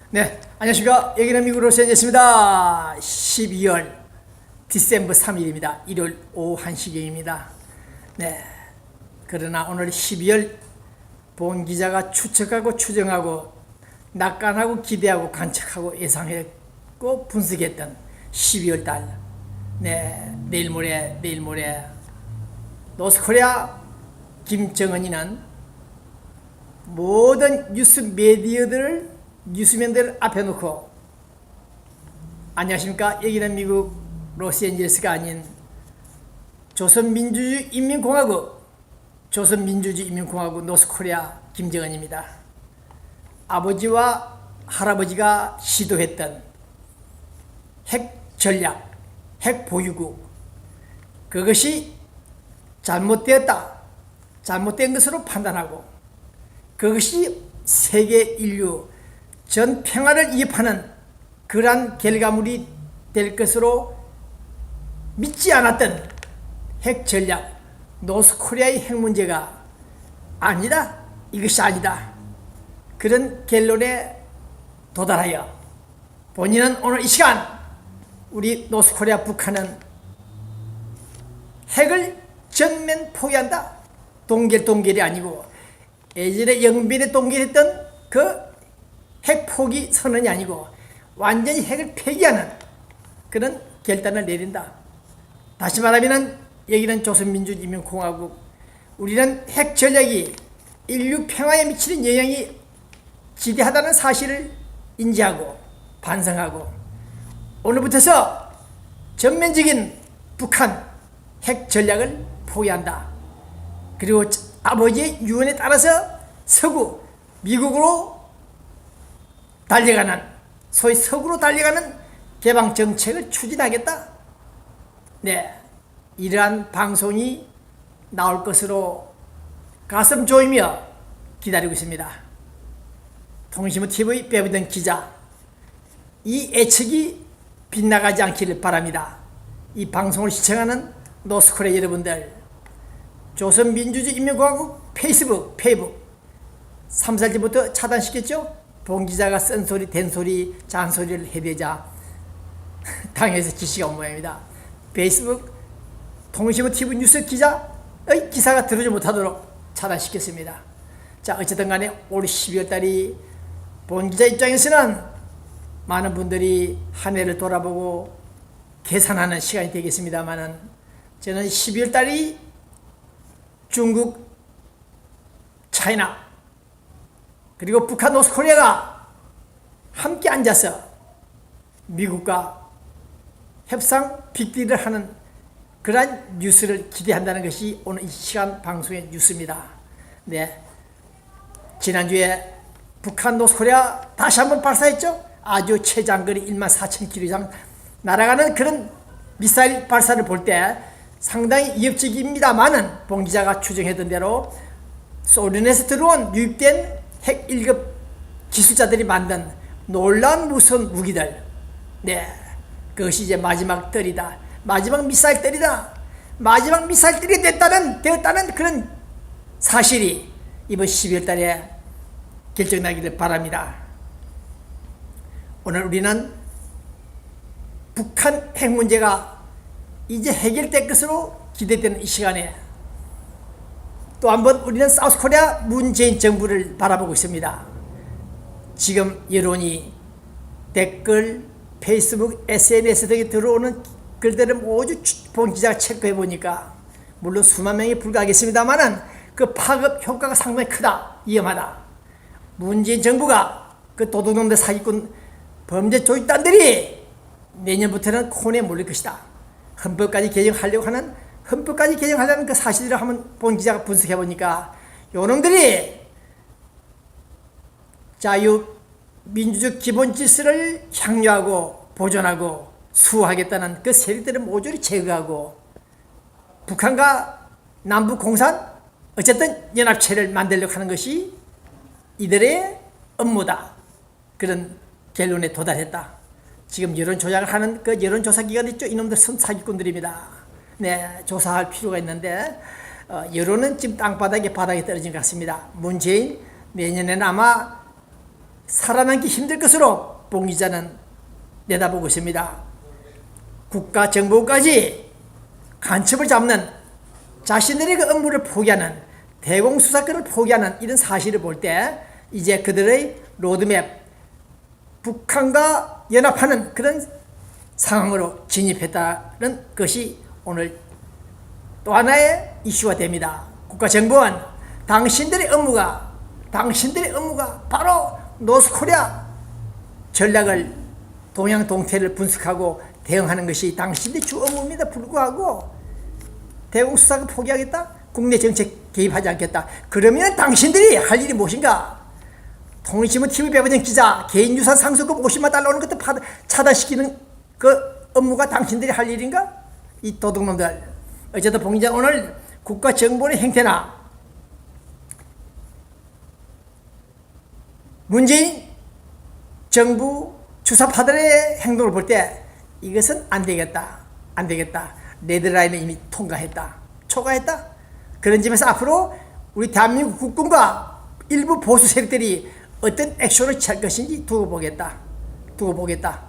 네, 안녕하십니까. 여기는 미국 로스앤젤레스입니다. 12월 디셈버 3일입니다. 일요일 오후 1시경입니다. 네, 그러나 오늘 12월 본 기자가 추측하고 추정하고 낙관하고 기대하고 관측하고 예상했고 분석했던 12월 달, 네, 내일 모레 노스코리아 김정은이는 모든 뉴스 뉴스맨들 앞에 놓고, 안녕하십니까, 여기는 미국 로스앤젤레스가 아닌 조선민주주의 인민공화국 노스코리아 김정은입니다. 아버지와 할아버지가 시도했던 핵 전략, 핵 보유국, 그것이 잘못된 것으로 판단하고, 그것이 세계 인류 전 평화를 위협하는 그러한 결과물이 될 것으로 믿지 않았던 핵 전략, 노스코리아의 핵 문제가 아니다, 이것이 아니다, 그런 결론에 도달하여 본인은 오늘 이 시간 우리 노스코리아 북한은 핵을 전면 포기한다, 동결이 아니고 예전에 영변에 동결했던 그 핵 포기 선언이 아니고 완전히 핵을 폐기하는 그런 결단을 내린다. 다시 말하면 여기는 조선민주주의인민공화국, 우리는 핵 전략이 인류 평화에 미치는 영향이 지대하다는 사실을 인지하고 반성하고, 오늘부터서 전면적인 북한 핵 전략을 포기한다. 그리고 아버지의 유언에 따라서 서구, 미국으로 달려가는, 소위 서구로 달려가는 개방 정책을 추진하겠다. 네, 이러한 방송이 나올 것으로 가슴 조이며 기다리고 있습니다. 통신부 TV 배우던 기자, 이 예측이 빗나가지 않기를 바랍니다. 이 방송을 시청하는 노스코리아 여러분들, 조선민주주의인민공화국 페이스북 3살때부터 차단시켰죠? 본 기자가 쓴소리, 된소리, 잔소리를 해대자 당에서 지시가 온 모양입니다. 페이스북 통신부 TV 뉴스 기자의 기사가 들어오지 못하도록 차단시켰습니다. 자, 어쨌든 간에 올 12월 달이 본 기자 입장에서는 많은 분들이 한 해를 돌아보고 계산하는 시간이 되겠습니다만은, 저는 12월 달이 중국, 차이나, 그리고 북한, 노스코리아가 함께 앉아서 미국과 협상 빅딜을 하는 그러한 뉴스를 기대한다는 것이 오늘 이 시간 방송의 뉴스입니다. 네, 지난주에 북한, 노스코리아 다시 한번 발사했죠. 아주 최장거리 14,000km 이상 날아가는 그런 미사일 발사를 볼 때 상당히 위협적입니다만은, 본 기자가 추정했던 대로 소련에서 들어온 유입된 핵 1급 기술자들이 만든 놀라운 무서운 무기들, 네, 그것이 이제 마지막 뜰이다, 마지막 미사일 뜰이다, 마지막 미사일 뜰이 되었다는 그런 사실이 이번 12월 달에 결정나기를 바랍니다. 오늘 우리는 북한 핵 문제가 이제 해결될 것으로 기대되는 이 시간에 또 한번 우리는 사우스코리아 문재인 정부를 바라보고 있습니다. 지금 여론이 댓글, 페이스북, SNS 등에 들어오는 글들을 모두 본 기자가 체크해 보니까, 물론 수만 명에 불과하겠습니다만은 그 파급 효과가 상당히 크다, 위험하다. 문재인 정부가 그 도둑놈들, 사기꾼, 범죄 조직단들이 내년부터는 콘에 몰릴 것이다. 헌법까지 개정하려는 그 사실을 한번 본 기자가 분석해 보니까, 요놈들이 자유 민주적 기본 질서를 향유하고 보존하고 수호하겠다는 그 세력들을 모조리 제거하고, 북한과 남북 공산, 어쨌든 연합체를 만들려고 하는 것이 이들의 업무다, 그런 결론에 도달했다. 지금 여론 조작을 하는 그 여론조사 기관이 있죠. 이놈들 사기꾼들입니다. 네, 조사할 필요가 있는데, 여론은 지금 바닥에 떨어진 것 같습니다. 문재인 내년에는 아마 살아남기 힘들 것으로 봉 기자는 내다보고 있습니다. 국가 정보까지 간첩을 잡는 자신들의 그 업무를 포기하는 대공수사권을 포기하는 이런 사실을 볼 때 이제 그들의 로드맵 북한과 연합하는 그런 상황으로 진입했다는 것이 오늘 또 하나의 이슈가 됩니다. 국가정보원 당신들의 업무가 바로 노스코리아 전략을 동양 동태를 분석하고 대응하는 것이 당신들의 주 업무입니다. 불구하고 대공수사를 포기하겠다? 국내 정책 개입하지 않겠다. 그러면 당신들이 할 일이 무엇인가? 통일신문 TV 배보정 기자 개인 유산 상속금 50만 달러 오는 것도 차단시키는 그 업무가 당신들이 할 일인가? 이 도둑놈들. 어쨌든 봉 기자 오늘 국가정보원의 행태나 문재인 정부 주사파들의 행동을 볼 때 이것은 안 되겠다. 레드라인을 이미 통과했다. 초과했다. 그런 점에서 앞으로 우리 대한민국 국군과 일부 보수 세력들이 어떤 액션을 취할 것인지 두고 보겠다.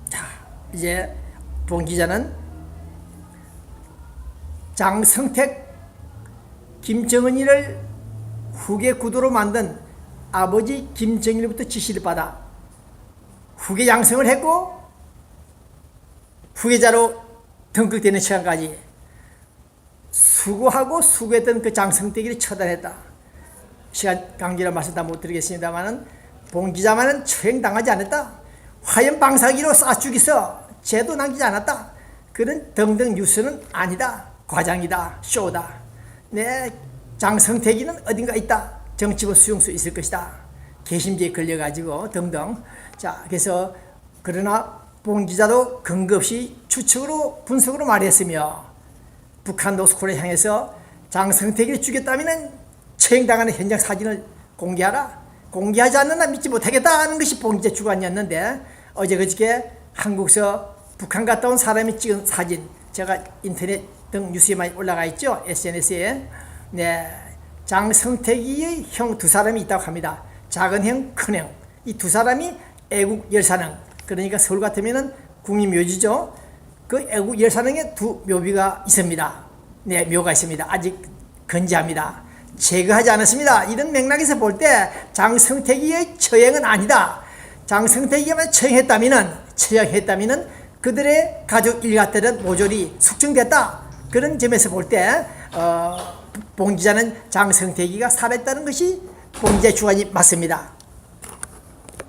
자, 이제 봉 기자는 장성택, 김정은이를 후계 구도로 만든 아버지 김정일부터 지시를 받아 후계 양성을 했고 후계자로 등극되는 시간까지 수고했던 그 장성택을 처단했다. 시간 관계로 말씀 다 못 드리겠습니다만은 봉 기자만은 처형당하지 않았다. 화염 방사기로 쏴 죽이서 죄도 남기지 않았다. 그런 등등 뉴스는 아니다. 과장이다. 쇼다. 내 장성택이는 어딘가 있다. 정치부 수용소 있을 것이다. 개심지에 걸려가지고 등등. 자, 그래서 그러나 봉 기자도 근거 없이 추측으로 분석으로 말했으며 북한 노스코리아 향해서 장성택이를 죽였다면 처형당하는 현장 사진을 공개하라. 공개하지 않는 한 믿지 못하겠다는 것이 봉 기자 주관이었는데 어제 그저께 한국서 북한 갔다 온 사람이 찍은 사진 제가 인터넷 등 뉴스에 많이 올라가 있죠. SNS에. 네, 장성택이의 형 두 사람이 있다고 합니다. 작은 형, 큰 형. 이 두 사람이 애국 열사능. 그러니까 서울 같으면은 국립묘지죠. 그 애국 열사능에 두 묘비가 있습니다. 네, 묘가 있습니다. 아직 건재합니다. 제거하지 않았습니다. 이런 맥락에서 볼 때 장성택이의 처형은 아니다. 장성택이가 처형했다면은 그들의 가족 일가들은 모조리 숙청됐다. 그런 점에서 볼 때 봉 기자는 장성택이가 살아있다는 것이 봉 기자의 주관이 맞습니다.